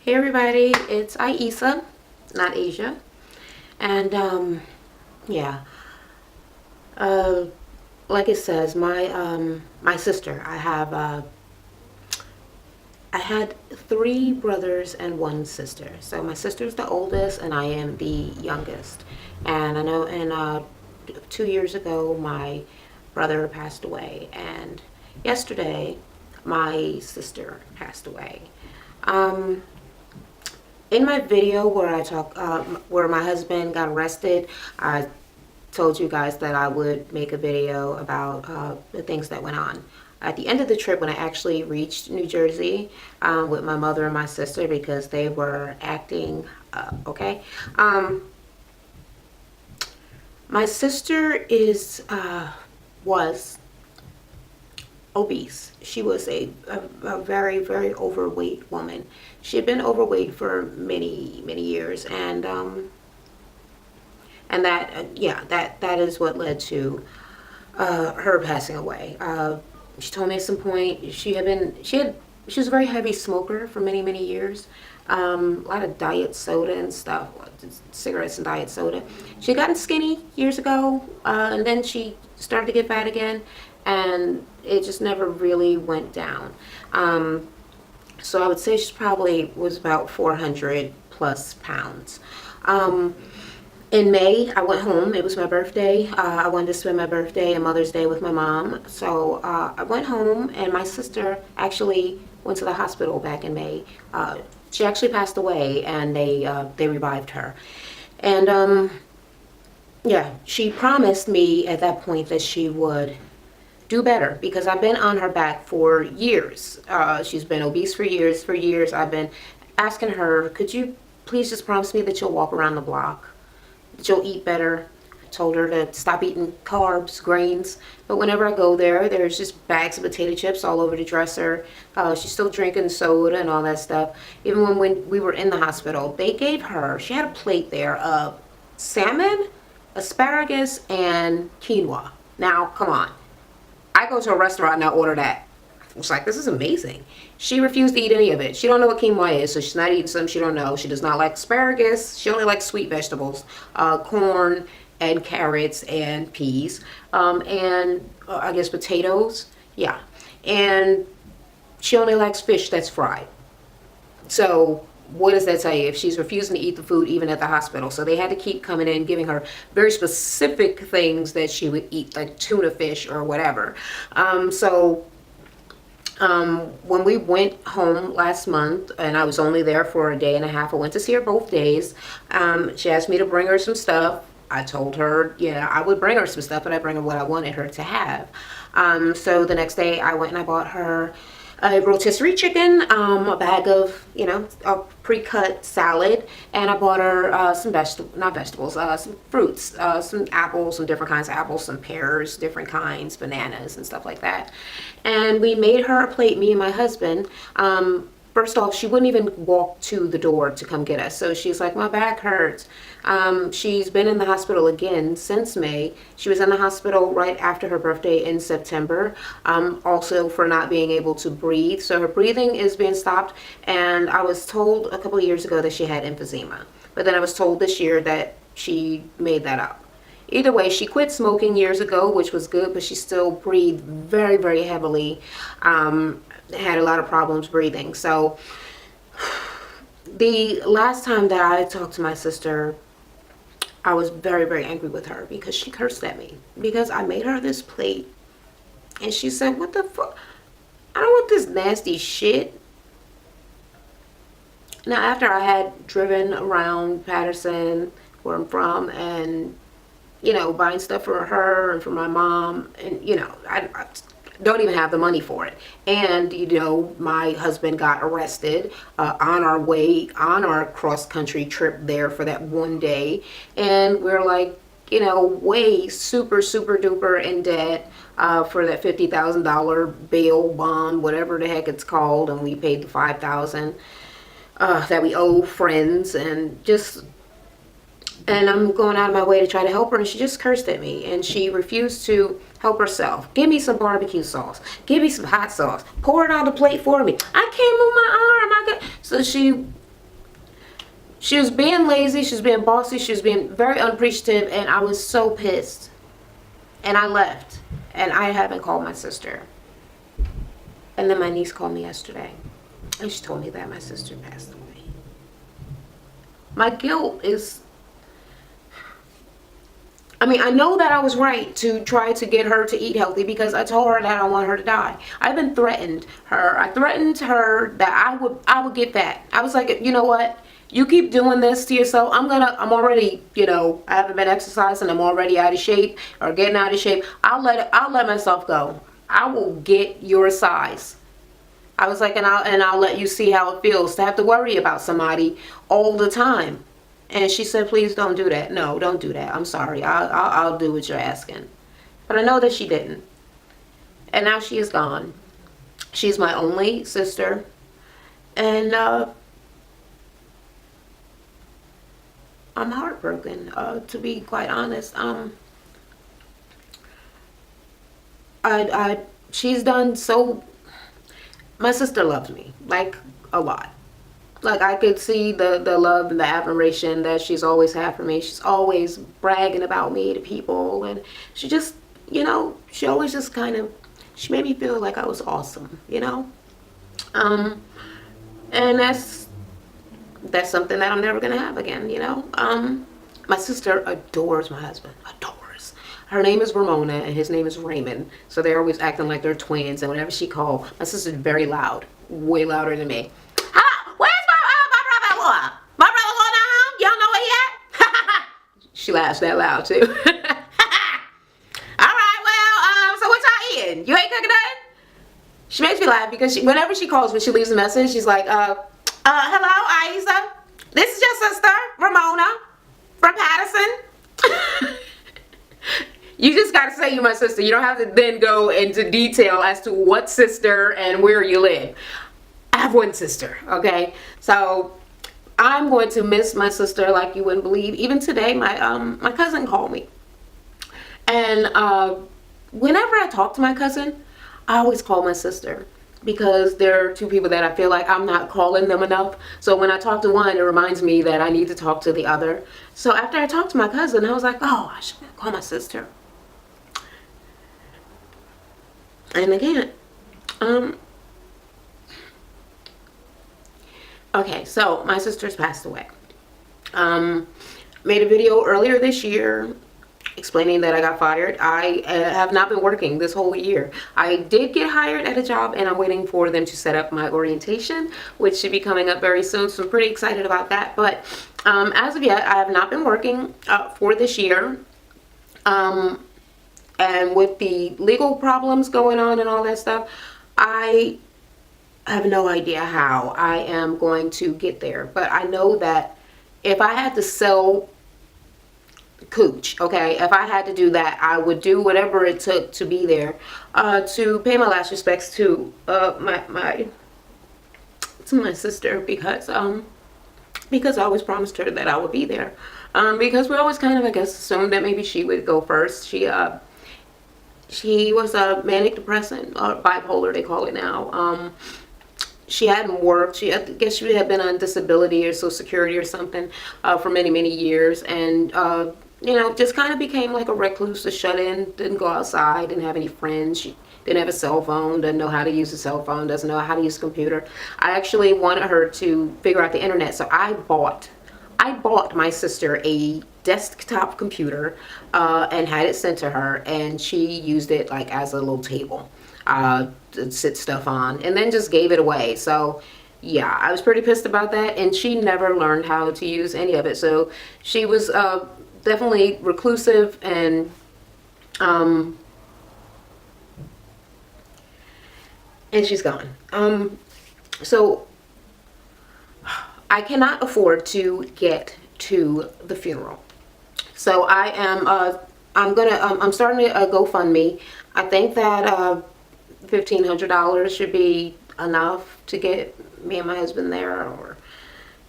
Hey everybody, it's Aisa, not Asia, and yeah, uh, like it says, my sister. I had three brothers and one sister. So my sister's the oldest, and I am the youngest. And I know, and 2 years ago, my brother passed away, and yesterday, my sister passed away. Um, in my video where I talk, where my husband got arrested, I told you guys that I would make a video about the things that went on. At the end of the trip, when I actually reached New Jersey with my mother and my sister because they were acting okay. My sister was obese. She was a very, very overweight woman. She had been overweight for many, many years, and that yeah, that is what led to her passing away. She told me at some point she was a very heavy smoker for many, many years. A lot of diet soda and stuff, cigarettes and diet soda. She had gotten skinny years ago, and then she started to get fat again, and it just never really went down. So I would say she probably was about 400 plus pounds. In May, I went home. It was my birthday. I wanted to spend my birthday and Mother's Day with my mom. So I went home, and my sister actually went to the hospital back in May. She actually passed away, and they revived her. And yeah, she promised me at that point that she would do better because I've been on her back for years. She's been obese for years. For years, I've been asking her, could you please just promise me that you'll walk around the block? That you'll eat better. I told her to stop eating carbs, grains. But whenever I go there, there's just bags of potato chips all over the dresser. She's still drinking soda and all that stuff. Even when we were in the hospital, they gave her, she had a plate there of salmon, asparagus, and quinoa. Now, come on. I go to a restaurant and I order that. I was like, this is amazing. She refused to eat any of it. She don't know what quinoa is, so she's not eating something she don't know. She does not like asparagus. She only likes sweet vegetables, corn and carrots and peas, and I guess potatoes. Yeah, and she only likes fish that's fried. So what does that tell you? If she's refusing to eat the food even at the hospital, so they had to keep coming in giving her very specific things that she would eat, like tuna fish or whatever. When we went home last month, and I was only there for a day and a half, I went to see her both days. She asked me to bring her some stuff. I told her, yeah, I would bring her some stuff, but I bring her what I wanted her to have. So the next day I went and I bought her a rotisserie chicken, a bag of, a pre-cut salad, and I bought her some fruits, some apples, some different kinds of apples, some pears, different kinds, bananas, and stuff like that. And we made her a plate, me and my husband. First off, she wouldn't even walk to the door to come get us. So she's like, my back hurts. She's been in the hospital again since May. She was in the hospital right after her birthday in September, also for not being able to breathe. So her breathing is being stopped. And I was told a couple of years ago that she had emphysema. But then I was told this year that she made that up. Either way, she quit smoking years ago, which was good, but she still breathed very, very heavily. Had a lot of problems breathing. So the last time that I talked to my sister, I was very, very angry with her because she cursed at me because I made her this plate and she said, what the fuck? I don't want this nasty shit. Now, after I had driven around Patterson, where I'm from, and buying stuff for her and for my mom, and I don't even have the money for it. And my husband got arrested on our cross-country trip there for that one day, and we're like way super duper in debt for that $50,000 bail bond, whatever the heck it's called, and we paid the $5,000 that we owe friends, and I'm going out of my way to try to help her, and she just cursed at me, and she refused to help herself. Give me some barbecue sauce. Give me some hot sauce. Pour it on the plate for me. I can't move my arm. So she She was being lazy, she was being bossy, she was being very unappreciative, and I was so pissed. And I left. And I haven't called my sister. And then my niece called me yesterday. And she told me that my sister passed away. My guilt is... I mean, I know that I was right to try to get her to eat healthy because I told her that I want her to die. I've been threatened her. I threatened her that I would get fat. I was like, you know what? You keep doing this to yourself. I'm already, I haven't been exercising. I'm already out of shape or getting out of shape. I'll let myself go. I will get your size. I was like, and I'll let you see how it feels to have to worry about somebody all the time. And she said, please don't do that. No, don't do that. I'm sorry. I'll do what you're asking. But I know that she didn't. And now she is gone. She's my only sister. And I'm heartbroken, to be quite honest. She's done so... My sister loves me, like, a lot. Like, I could see the love and the admiration that she's always had for me. She's always bragging about me to people. And she just, she always just kind of, she made me feel like I was awesome, And that's something that I'm never going to have again, My sister adores my husband. Adores. Her name is Ramona and his name is Raymond. So they're always acting like they're twins. And whenever she calls, my sister's very loud. Way louder than me. My brother going down home? You don't know where he at? She laughs that loud too. Alright, well, so what y'all eating? You ain't cooking nothing? She makes me laugh because whenever she calls, when she leaves a message, she's like, hello, Isa. This is your sister, Ramona, from Patterson. You just gotta say you're my sister. You don't have to then go into detail as to what sister and where you live. I have one sister, okay? So I'm going to miss my sister like you wouldn't believe. Even today, my cousin called me. And whenever I talk to my cousin, I always call my sister. Because there are two people that I feel like I'm not calling them enough. So when I talk to one, it reminds me that I need to talk to the other. So after I talked to my cousin, I was like, oh, I should call my sister. And again, okay, so my sister's passed away. Made a video earlier this year explaining that I got fired. I have not been working this whole year. I did get hired at a job and I'm waiting for them to set up my orientation, which should be coming up very soon. So I'm pretty excited about that. But as of yet, I have not been working for this year. And with the legal problems going on and all that stuff, I have no idea how I am going to get there. But I know that if I had to sell cooch, okay, if I had to do that, I would do whatever it took to be there, to pay my last respects to my sister, because I always promised her that I would be there, because we always kind of, I guess, assumed that maybe she would go first. She was a manic depressant, or bipolar they call it now. She hadn't worked. I guess she had been on disability or Social Security or something for many years, and just kind of became like a recluse, a shut-in, didn't go outside, didn't have any friends. She didn't have a cell phone, doesn't know how to use a cell phone, doesn't know how to use a computer. I actually wanted her to figure out the internet, so I bought my sister a desktop computer and had it sent to her, and she used it like as a little table to sit stuff on, and then just gave it away. So yeah, I was pretty pissed about that, and she never learned how to use any of it. So she was definitely reclusive, and she's gone. So I cannot afford to get to the funeral. So I am I'm starting a GoFundMe. I think that $1,500 should be enough to get me and my husband there, or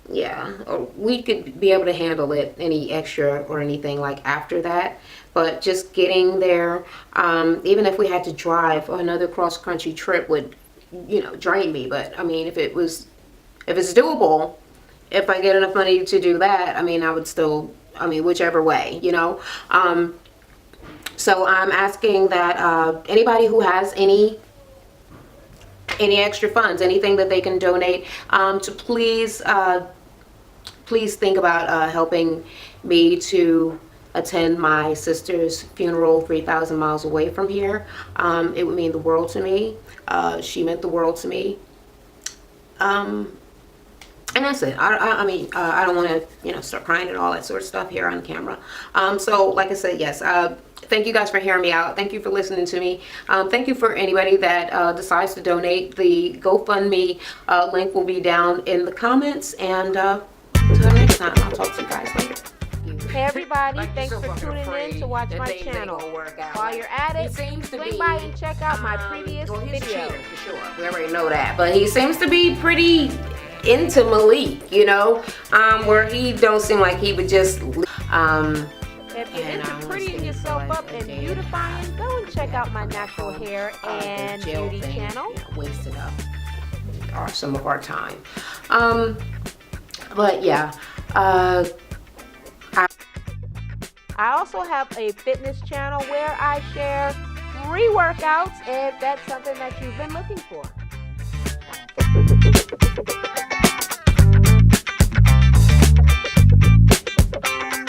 yeah, or we could be able to handle it, any extra or anything like after that. But just getting there, even if we had to drive, another cross-country trip would, drain me. But I mean, if it's doable, if if I get enough money to do that, I mean, I would still, I mean, whichever way, you know. So I'm asking that anybody who has any extra funds, anything that they can donate, to please think about helping me to attend my sister's funeral 3,000 miles away from here. It would mean the world to me. She meant the world to me. And that's it. I mean, I don't want to, you know, start crying and all that sort of stuff here on camera. So like I said, yes, thank you guys for hearing me out. Thank you for listening to me. Thank you for anybody that decides to donate. The GoFundMe link will be down in the comments. And until next time, I'll talk to you guys later. Hey everybody, thanks for tuning in to watch my channel. While you're at it, swing by and check out my previous video. For sure. We already know that. But he seems to be pretty into Malik, you know, where he don't seem like he would just if you're into prettying yourself up and beautifying, go and check out my natural hair and beauty channel. Wasted up some of our time. But yeah, I also have a fitness channel where I share free workouts if that's something that you've been looking for.